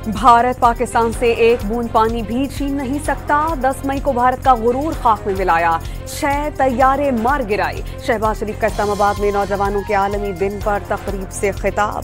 भारत पाकिस्तान से एक बूंद पानी भी छीन नहीं सकता। 10 मई को भारत का गुरूर खाक में मिलाया, 6 तैयारे मार गिराए। शहबाज शरीफ का इस्लामाबाद में नौजवानों के आलमी दिन पर तकरीब से खिताब।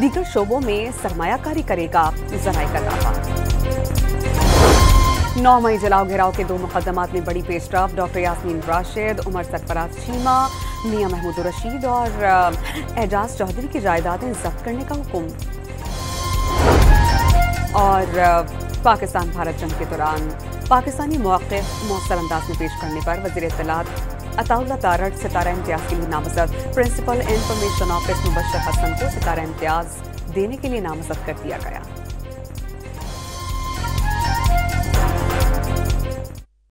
दीगर शोबों में सरमायाकारी करेगा, ज़राए का दावा। 9 मई जलाओ घिराव के 2 मुकदमात में बड़ी पेशरफ। डॉक्टर यास्मीन राशिद, उमर सरफराज चीमा, मियां महमूद रशीद और एजाज चौधरी की जायदादें जब्त करने का हुक्म। और पाकिस्तान भारत जंग के दौरान पाकिस्तानी मौक़िफ़ मौसर अंदाज में पेश करने पर वज़ीर इत्तलात अताउल्लाह तारड़ सितारा इम्तियाज़ के लिए नामज़द। Principal information office Mubashshir Hasan को सितारा इम्तियाज़ देने के लिए नामज़द कर दिया गया।